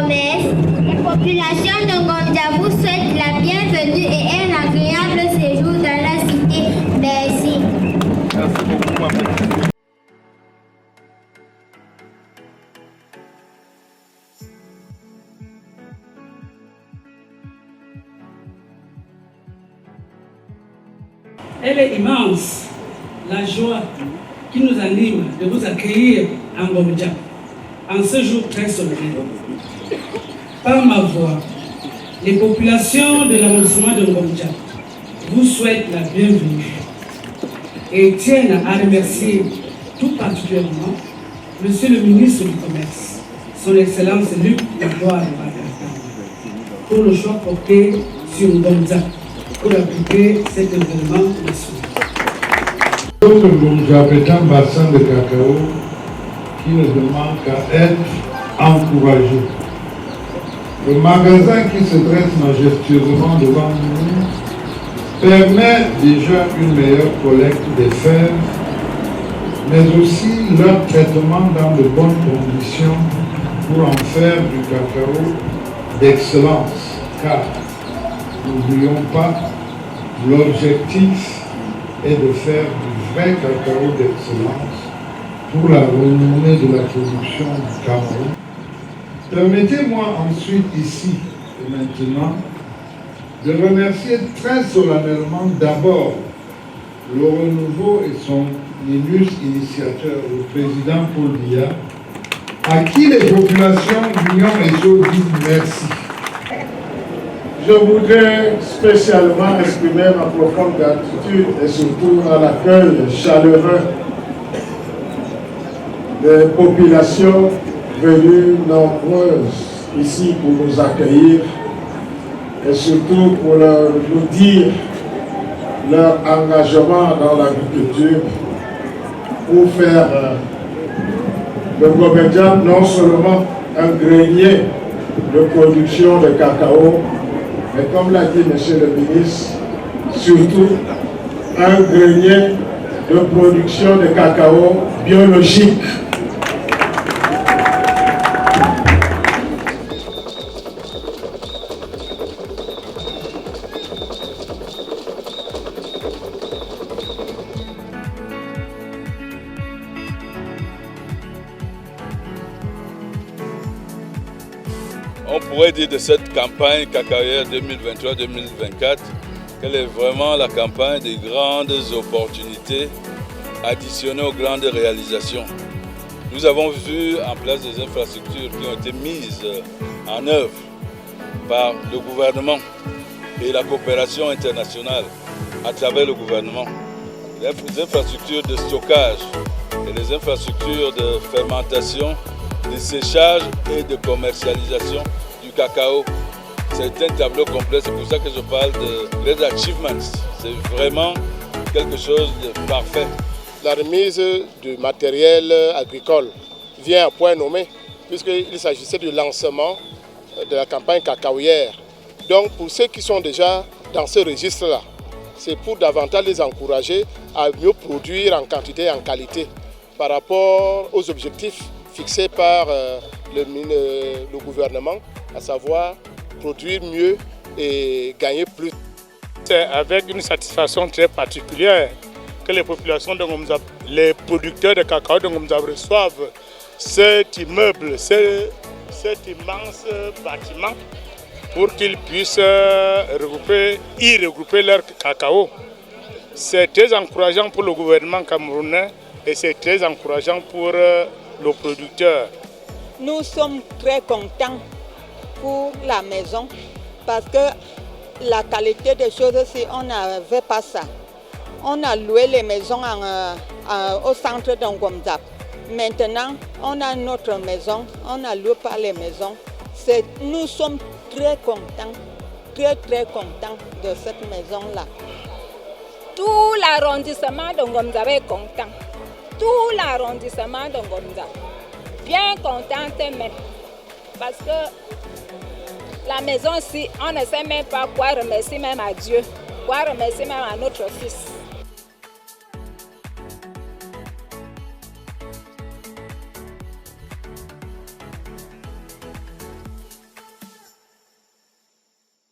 promesse. La population de Ngomja vous souhaite la bienvenue et un agréable séjour dans la cité. Merci. Merci beaucoup, maman. Elle est immense, la joie qui nous anime de vous accueillir en Ngomja, en ce jour très solennel. Par ma voix, les populations de l'arrondissement de Ngomja vous souhaitent la bienvenue et tiennent à remercier tout particulièrement Monsieur le ministre du Commerce, Son Excellence Luc Magloire pour le choix porté sur Ngomja pour appliquer cet événement national. Notre Ngomja est un bassin de cacao qui ne demande qu'à être encouragé. Le magasin qui se dresse majestueusement devant nous permet déjà une meilleure collecte des fèves, mais aussi leur traitement dans de bonnes conditions pour en faire du cacao d'excellence, car n'oublions pas, l'objectif est de faire du vrai cacao d'excellence pour la renommée de la production du Cameroun. Permettez-moi ensuite ici et maintenant de remercier très solennellement d'abord le renouveau et son illustre initiateur, le président Paul Biya, à qui les populations d'Union et Chaud disent merci. Je voudrais spécialement exprimer ma profonde gratitude et surtout à l'accueil chaleureux des populations venues nombreuses ici pour nous accueillir et surtout pour nous dire leur engagement dans l'agriculture pour faire de Ngomja non seulement un grenier de production de cacao, mais comme l'a dit M. le ministre, surtout un grenier de production de cacao biologique. On pourrait dire de cette campagne cacaoyère 2023-2024 qu'elle est vraiment la campagne des grandes opportunités additionnées aux grandes réalisations. Nous avons vu en place des infrastructures qui ont été mises en œuvre par le gouvernement et la coopération internationale à travers le gouvernement. Les infrastructures de stockage et les infrastructures de fermentation, de séchage et de commercialisation du cacao. C'est un tableau complet, c'est pour ça que je parle de Great Achievements. C'est vraiment quelque chose de parfait. La remise du matériel agricole vient à point nommé, puisqu'il s'agissait du lancement de la campagne cacaoyère. Donc pour ceux qui sont déjà dans ce registre-là, c'est pour davantage les encourager à mieux produire en quantité et en qualité par rapport aux objectifs fixés par le gouvernement, à savoir produire mieux et gagner plus. C'est avec une satisfaction très particulière que les populations de Ngomja, les producteurs de cacao de Ngomja reçoivent cet immeuble, cet immense bâtiment pour qu'ils puissent y regrouper leur cacao. C'est très encourageant pour le gouvernement camerounais et c'est très encourageant pour nos producteurs. Nous sommes très contents pour la maison parce que la qualité des choses, si on n'avait pas ça, on a loué les maisons au centre de Ngomja. Maintenant, on a notre maison, on n'a loué pas les maisons. Nous sommes très contents de cette maison-là. Tout l'arrondissement de Ngomja est content. Tout l'arrondissement de Ngomja. Bien content même. Parce que la maison, si on ne sait même pas quoi remercier même à Dieu, quoi remercier même à notre fils.